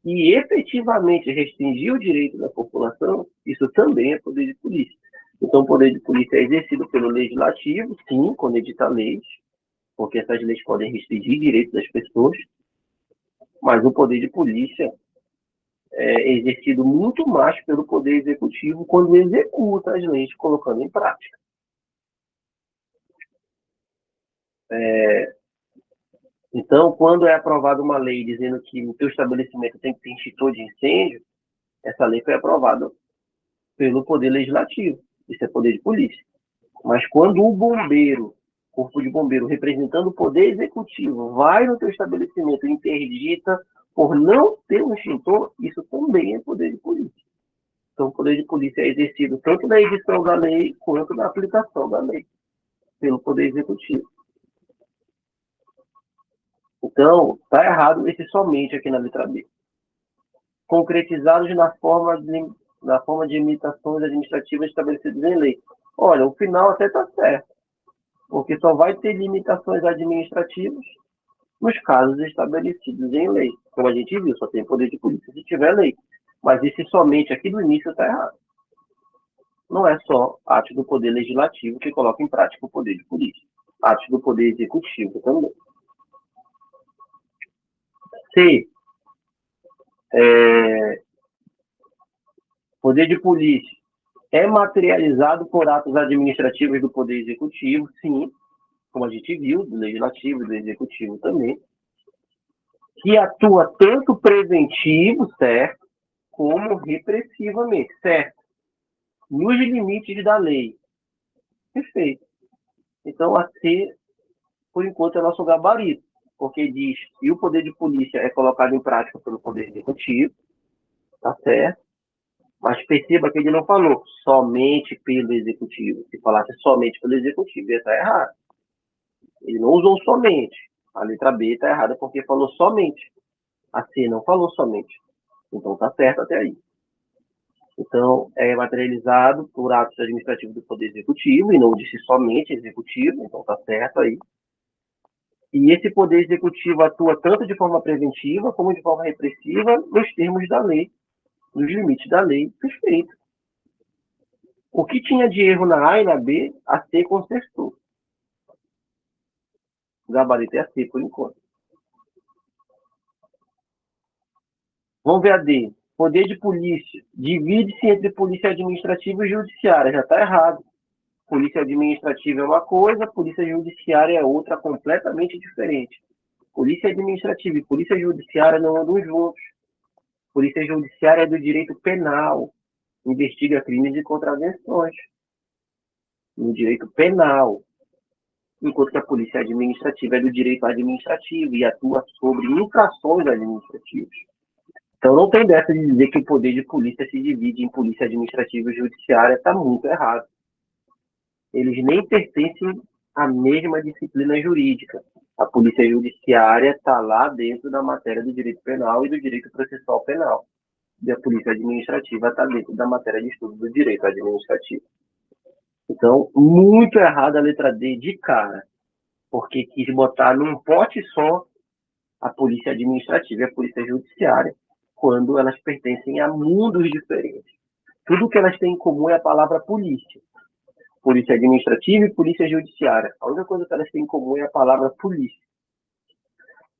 e efetivamente restringir o direito da população, isso também é poder de polícia. Então, o poder de polícia é exercido pelo Legislativo, sim, quando edita leis, porque essas leis podem restringir direitos das pessoas, mas o poder de polícia é exercido muito mais pelo Poder Executivo quando executa as leis colocando em prática. Então, quando é aprovada uma lei dizendo que no teu estabelecimento tem que ter extintor de incêndio, essa lei foi aprovada pelo Poder Legislativo. Isso é poder de polícia. Mas quando o bombeiro, corpo de bombeiro, representando o Poder Executivo, vai no teu estabelecimento e interdita por não ter um extintor, isso também é poder de polícia. Então, o poder de polícia é exercido tanto na edição da lei quanto na aplicação da lei pelo Poder Executivo. Então, está errado esse somente aqui na letra B. Concretizados na forma de limitações administrativas estabelecidas em lei. Olha, o final até está certo, porque só vai ter limitações administrativas nos casos estabelecidos em lei. Como a gente viu, só tem poder de polícia se tiver lei. Mas esse somente aqui do início está errado. Não é só atos do Poder Legislativo que coloca em prática o poder de polícia. Atos do Poder Executivo também. C. Poder de polícia é materializado por atos administrativos do Poder Executivo, sim, como a gente viu, do Legislativo e do Executivo também, que atua tanto preventivo, certo, como repressivamente, certo, nos limites da lei. Perfeito. Então, a C, por enquanto, é nosso gabarito, porque diz que o poder de polícia é colocado em prática pelo Poder Executivo, tá certo? Mas perceba que ele não falou somente pelo Executivo. Se falasse somente pelo Executivo, ia estar errado. Ele não usou somente. A letra B está errada porque falou somente. A C não falou somente. Então está certo até aí. Então, é materializado por atos administrativos do Poder Executivo, e não disse somente Executivo, então está certo aí. E esse Poder Executivo atua tanto de forma preventiva como de forma repressiva nos termos da lei, nos limites da lei. Perfeito. O que tinha de erro na A e na B, a C consertou. O gabarito é a C, por enquanto. Vamos ver a D. Poder de polícia. Divide-se entre polícia administrativa e judiciária. Já está errado. Polícia administrativa é uma coisa, polícia judiciária é outra, completamente diferente. Polícia administrativa e polícia judiciária não andam juntos. Polícia judiciária é do direito penal. Investiga crimes e contravenções. No direito penal. Enquanto que a polícia administrativa é do direito administrativo e atua sobre infrações administrativas. Então não tem dessa de dizer que o poder de polícia se divide em polícia administrativa e judiciária, está muito errado. Eles nem pertencem à mesma disciplina jurídica. A polícia judiciária está lá dentro da matéria do direito penal e do direito processual penal. E a polícia administrativa está dentro da matéria de estudo do direito administrativo. Então, muito errada a letra D de cara, porque quis botar num pote só a polícia administrativa e a polícia judiciária, quando elas pertencem a mundos diferentes. Tudo que elas têm em comum é a palavra polícia. Polícia administrativa e polícia judiciária. A única coisa que elas têm em comum é a palavra polícia.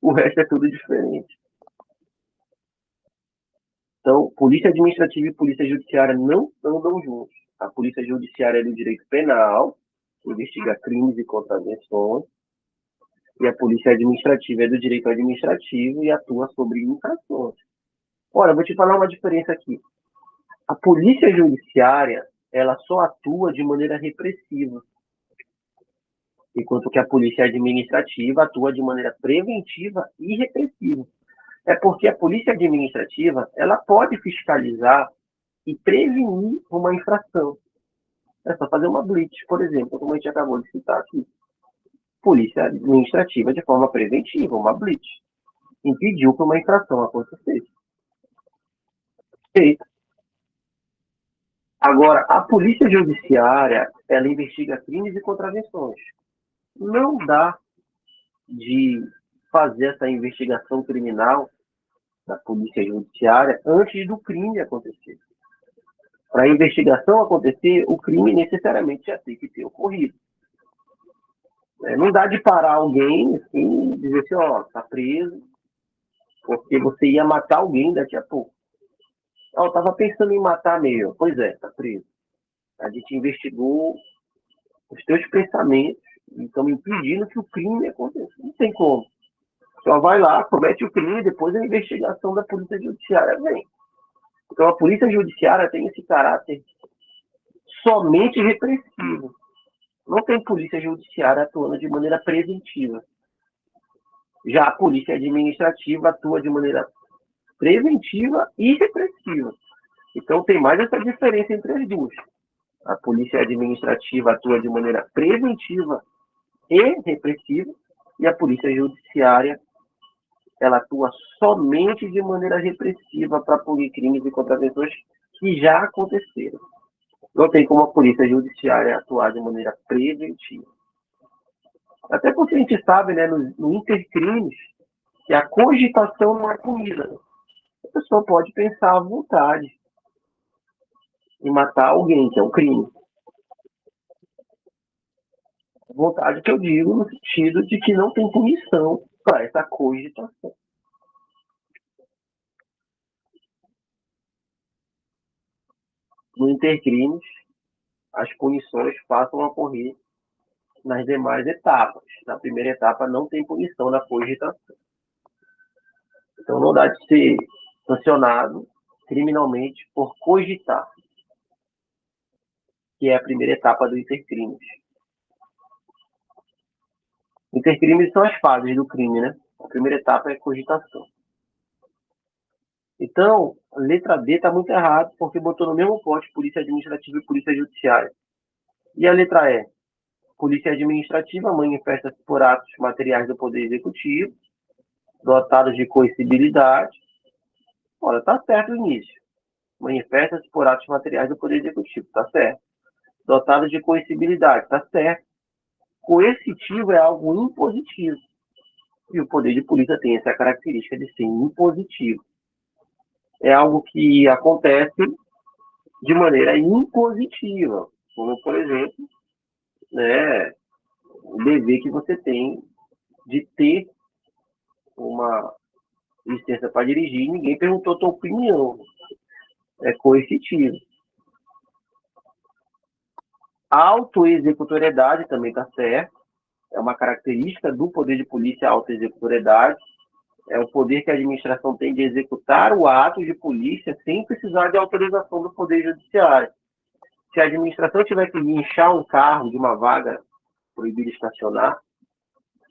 O resto é tudo diferente. Então, polícia administrativa e polícia judiciária não andam juntos. A polícia judiciária é do direito penal, investiga crimes e contravenções, e a polícia administrativa é do direito administrativo e atua sobre infrações. Ora, vou te falar uma diferença aqui. A polícia judiciária, ela só atua de maneira repressiva. enquanto que a polícia administrativa atua de maneira preventiva e repressiva. É porque a polícia administrativa, ela pode fiscalizar e prevenir uma infração. É só fazer uma blitz, por exemplo, como a gente acabou de citar aqui. Polícia administrativa, de forma preventiva, uma blitz, impediu que uma infração acontecesse. Feito. Agora, a polícia judiciária, ela investiga crimes e contravenções. Não dá de fazer essa investigação criminal da polícia judiciária antes do crime acontecer. Para a investigação acontecer, o crime necessariamente já tem que ter ocorrido. Não dá de parar alguém assim, e dizer assim, ó, tá preso, porque você ia matar alguém daqui a pouco. Ó, eu tava pensando em matar meio. Pois é, tá preso. A gente investigou os teus pensamentos e estamos impedindo que o crime aconteça. Não tem como. Só vai lá, comete o crime e depois a investigação da polícia judiciária vem. Então a polícia judiciária tem esse caráter somente repressivo. Não tem polícia judiciária atuando de maneira preventiva. Já a polícia administrativa atua de maneira preventiva e repressiva. Então tem mais essa diferença entre as duas. A polícia administrativa atua de maneira preventiva e repressiva, e a polícia judiciária ela atua somente de maneira repressiva para punir crimes e contravenções que já aconteceram. Não tem como a polícia judiciária atuar de maneira preventiva. Até porque a gente sabe, né, no intercrimes, que a cogitação não é punida. A pessoa pode pensar à vontade em matar alguém, que é um crime. Vontade que eu digo no sentido de que não tem punição para essa cogitação. No intercrimes, as punições passam a ocorrer nas demais etapas. Na primeira etapa não tem punição na cogitação. Então não dá de ser sancionado criminalmente por cogitar, que é a primeira etapa do intercrimes. Intercrimes são as fases do crime, né? A primeira etapa é a cogitação. Então, a letra D está muito errada, porque botou no mesmo pote polícia administrativa e polícia judiciária. E a letra E? Polícia administrativa manifesta-se por atos materiais do Poder Executivo, dotados de coercibilidade. Olha, está certo o início. Manifesta-se por atos materiais do Poder Executivo, está certo. Dotados de coercibilidade, está certo. Coercitivo é algo impositivo. E o poder de polícia tem essa característica de ser impositivo. É algo que acontece de maneira impositiva, como, por exemplo, né, o dever que você tem de ter uma licença para dirigir, ninguém perguntou a tua opinião. É coercitivo. A autoexecutoriedade também está certo. É uma característica do poder de polícia, a autoexecutoriedade. É o poder que a administração tem de executar o ato de polícia sem precisar de autorização do Poder Judiciário. Se a administração tiver que guinchar um carro de uma vaga proibida de estacionar,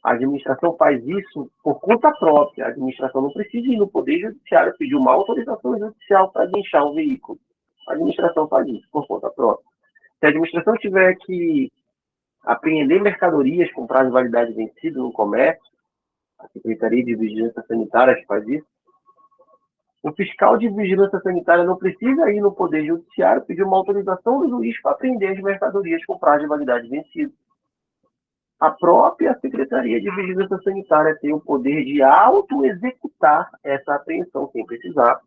a administração faz isso por conta própria. A administração não precisa ir no Poder Judiciário pedir uma autorização judicial para guinchar um veículo. A administração faz isso por conta própria. Se a administração tiver que apreender mercadorias com prazo de validade vencido no comércio, a Secretaria de Vigilância Sanitária que faz isso, o fiscal de vigilância sanitária não precisa ir no Poder Judiciário pedir uma autorização do juiz para apreender as mercadorias com prazo de validade vencido. A própria Secretaria de Vigilância Sanitária tem o poder de auto-executar essa apreensão sem precisar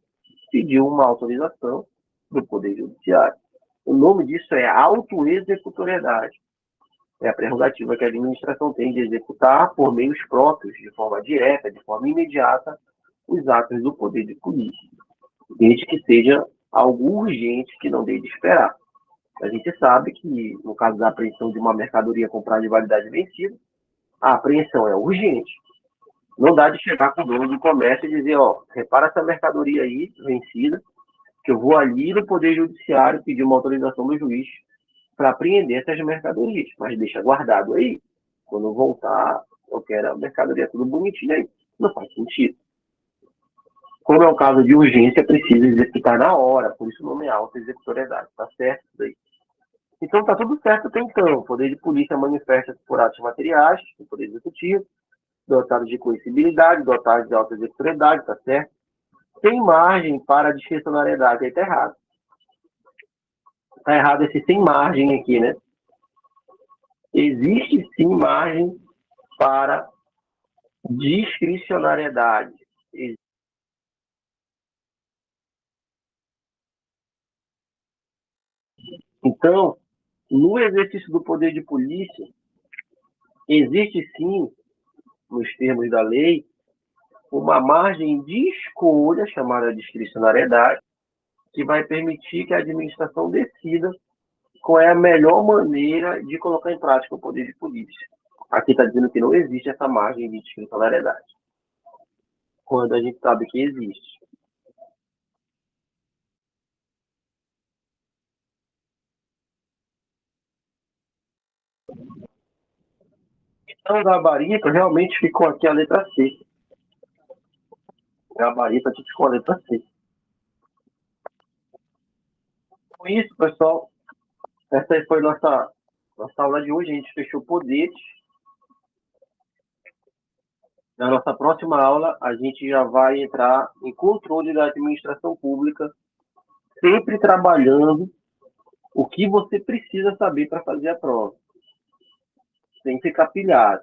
pedir uma autorização do Poder Judiciário. O nome disso é auto-executoriedade. É a prerrogativa que a administração tem de executar por meios próprios, de forma direta, de forma imediata, os atos do poder de polícia, desde que seja algo urgente que não dê de esperar. A gente sabe que, no caso da apreensão de uma mercadoria com prazo de validade vencido, a apreensão é urgente. Não dá de chegar com o dono do comércio e dizer, ó, repara essa mercadoria aí, vencida, que eu vou ali no Poder Judiciário pedir uma autorização do juiz para apreender essas mercadorias, mas deixa guardado aí. Quando voltar, eu quero a mercadoria tudo bonitinho aí. Não faz sentido. Como é um caso de urgência, precisa executar na hora, por isso o nome é alta executoriedade, tá certo isso daí. Então tá tudo certo até então. O poder de polícia manifesta por atos materiais, o poder executivo, dotados de coercibilidade, dotados de alta executoriedade, tá certo? Tem margem para discricionariedade, aí tá errado. Tá errado esse sem margem aqui, né? Existe sim margem para discricionariedade. Então, no exercício do poder de polícia, existe sim, nos termos da lei, uma margem de escolha, chamada discricionariedade, que vai permitir que a administração decida qual é a melhor maneira de colocar em prática o poder de polícia. Aqui está dizendo que não existe essa margem de discricionariedade, quando a gente sabe que existe. Então, gabarito, realmente ficou aqui a letra C. Gabarito aqui ficou a letra C. Com isso, pessoal, essa aí foi nossa aula de hoje. A gente fechou poderes. Na nossa próxima aula, a gente já vai entrar em controle da administração pública, sempre trabalhando o que você precisa saber para fazer a prova. Sem ficar pilhado.